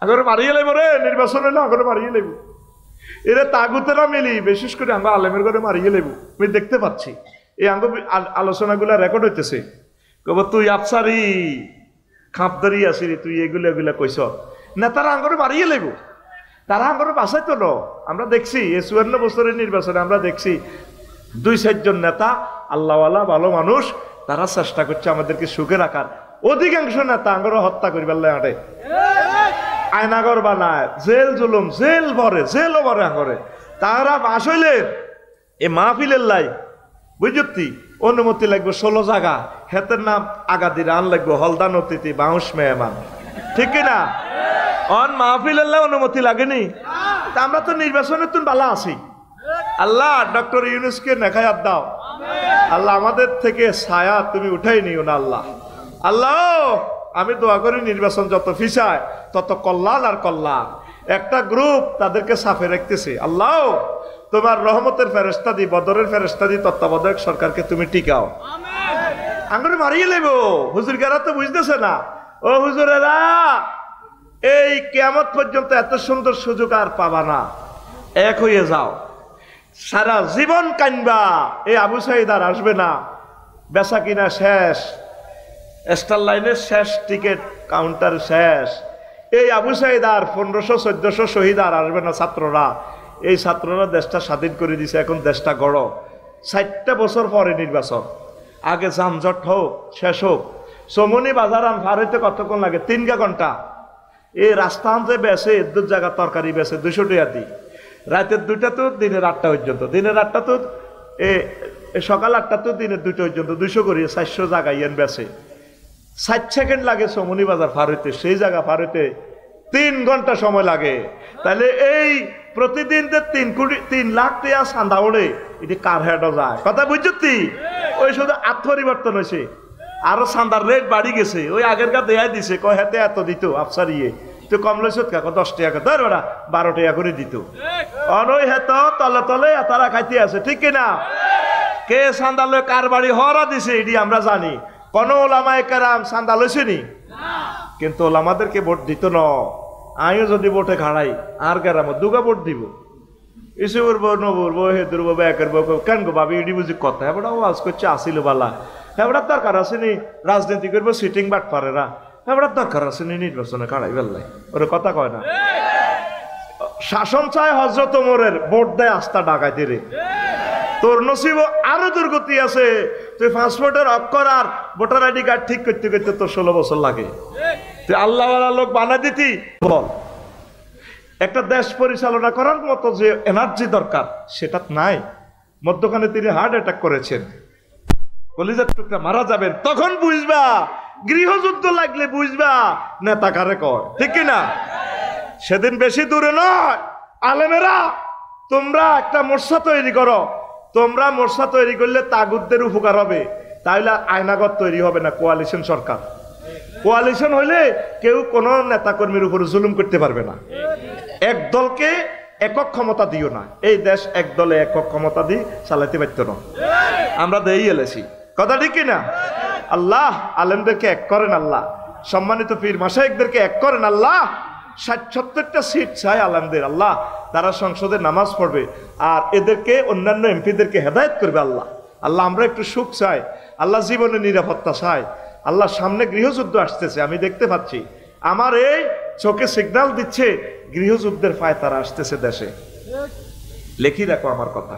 আগরে মারিয়ে লাইব রে, নির্বাচন হইলে আগরে মারিয়ে লাইব। এরা তাগুতেরা মিলি বিশেষ করে আমরা আলেমের ঘরে মারিয়ে লাইব। আমি দেখতে পাচ্ছি এই আঙ্গ আলোচনাগুলা রেকর্ড হইতেছে। কব তুই আফসারি খাপদারি আসিরি, তুই এগুলা এগুলা কইস না, তারা আঙ্গরে মারিয়ে লাইব। তারা আঙ্গরে বাসাই তো। আমরা দেখছি এই 54 বছরের নির্বাচনে আমরা দেখছি 2-4 জন নেতা আল্লাহওয়ালা ভালো মানুষ, তারা চেষ্টা করছে আমাদেরকে সুখে রাখার। অধিকাংশ নেতা আঙ্গরে হত্যা করিবার আটে, আয়নাগর বানায়, জেল জুলুম, জেল ভরে, জেলও ভরে আঙ্গরে। তারা বাস হইলে এ মাহফিলের লাই বুঝতি অনুমতি লাগবে 16 জায়গা, হেতের নাম আগাদির আন লাগবে হলদান অতিথি বাউস মেহমান, ঠিক কিনা? অন মাহফিলের লাই অনুমতি লাগেনি। তা আমরা তো নির্বাচনে তুমি বালা আছি। আল্লাহ ডক্টর ইউনূসকে নেখায়াত দাও। আল্লাহ আমাদের থেকে ছায়া তুমি উঠাই নিও না। আল্লাহ আল্লাহ আমি দোয়া করি নির্বাচন যত ফিসায় তত কল্যাণ আর কল্যাণ। একটা গ্রুপ তাদেরকে সাফে রাখতেছে। আল্লাহ তোমার রহমতের ফেরেশতা দি, বদরের ফেরেশতা দি তত্ত্বাবধায়ক সরকারকে তুমি টিকাও। আঙ্গুরে মারিয়ে লেব। হুজুর গারা তো বুঝতেছে না। ও হুজুরেরা, এই কিয়ামত পর্যন্ত এত সুন্দর সুযোগ আর পাবা না। এক হয়ে যাও, সারা জীবন কানবা। এই আবু সাইদ আর আসবে না, বেচা কিনা শেষ, স্টার লাইনের শেষ, টিকিট কাউন্টার শেষ। এই আবু সাইদ আর 1500-1400 শহীদ আর আসবে না। ছাত্ররা, এই ছাত্ররা দেশটা স্বাধীন করে দিছে, এখন দেশটা গড়। 60টা বছর পরে নির্বাচন, আগে যানজট হোক, শেষ হোক। চমনি বাজার আন পার হইতে কতক্ষণ লাগে? 3 ঘন্টা। এই রাস্তা আনতে বেছে 2 জায়গা তরকারি বেছে 200 টাকা দিই। রাতের 2টা তো দিনের 8টা পর্যন্ত, দিনের 8টা তো সকাল 8টা তো দিনের 2টা পর্যন্ত 200 করিয়ে 400 জায়গায় এন বেছে। 60 সেকেন্ড লাগে চমনি বাজার পার হইতে, সেই জায়গা পার হইতে 3 ঘন্টা সময় লাগে। তাহলে এই প্রতিদিন যে 3 লাখ টাকা চাঁদা ওড়ে, এটি কার হেডও যায়? কথা বুঝছি? ওই শুধু আত্মপরিবর্তন হয়েছে, আরো চাঁদার রেট বাড়ি গেছে। ওই আগের কা দেয়া দিছে, কয় হাতে এত দিত আফসার ইয়ে, তো কম লইছ কাকো 10 টাকা, ধর বেড়া 12 টাকা করে দিত। অনই হেত তলে তলে তারা খাইতে আছে, ঠিক কিনা? কে চাঁদা লয় কার বাড়ি হরা দিছে এটি আমরা জানি। কোন ওলামায়ে কেরাম চাঁদা লইছেনি? কিন্তু ওলামাদেরকে ভোট দিত ন। আমিও যদি ভোটে খাড়াই আর কেরাম দুগা ভোট দিব, এসে উড়বো নবুরবো হেদুরবো ব্যাকেরবো, কেন গো ভাবি এটি বুঝি কথা। এবার ওয়াজ করছে আসিল বালা, এবার দরকার আসেনি রাজনীতি করবো, সিটিং বাট পারেরা, এবার দরকার আসেনি নির্বাচনে খাড়াই বেল্লাই, ওরা কথা কয় না। শাসন চায় হযরত ওমরের, ভোট দেয় আস্থা ডাকাইতে রে। তোর নসিব আরো দুর্গতি আছে। তুই পাসপোর্টের অক্ষর আর ভোটার আইডি কার্ড ঠিক করতে করতে তোর 16 বছর লাগে। তুই আল্লাহওয়ালা লোক বানা দিতি। বল, একটা দেশ পরিচালনা করার মতো যে এনার্জি দরকার সেটা নাই। মধ্যখানে তিনি হার্ট অ্যাটাক করেছেন, কলিজার টুকরা মারা যাবেন, তখন বুঝবা। গৃহযুদ্ধ লাগলে বুঝবা নেতা কারে কয়, ঠিক কিনা? সেদিন বেশি দূরে নয়। আলেমেরা তোমরা একটা মোর্চা তৈরি করো। তোমরা মোর্চা তৈরি করলে তাগুতদের উপকার হবে, তাহলে আয়নাগর তৈরি হবে না। কোয়ালিশন সরকার, কোয়ালিশন হইলে কেউ কোনো নেতাকর্মীর উপর জুলুম করতে পারবে না। এক দলকে একক ক্ষমতা দিও না। এই দেশ এক দলে একক ক্ষমতা দিয়ে চালাতে পারত না। আমরা দেই এলেছি, কথা ঠিক কিনা? আল্লাহ আলেমদেরকে এক করেন, আল্লাহ সম্মানিত পীর মাশায়েখদেরকে এক করেন। আল্লাহ 60-70টা সিট চাই আলেমদের। আল্লাহ তারা সংসদে নামাজ পড়বে আর এদেরকে অন্যান্য এমপিদেরকে হেদায়েত করবে। আল্লাহ আল্লাহ আমরা একটু সুখ চাই। আল্লাহ জীবনের নিরাপত্তা চাই। আল্লাহ সামনে গৃহযুদ্ধ আসতেছে, আমি দেখতে পাচ্ছি। আমার এই চোখে সিগন্যাল দিচ্ছে গৃহযুদ্ধের ফায়তারা আসতেছে দেশে। লেখি রাখো আমার কথা।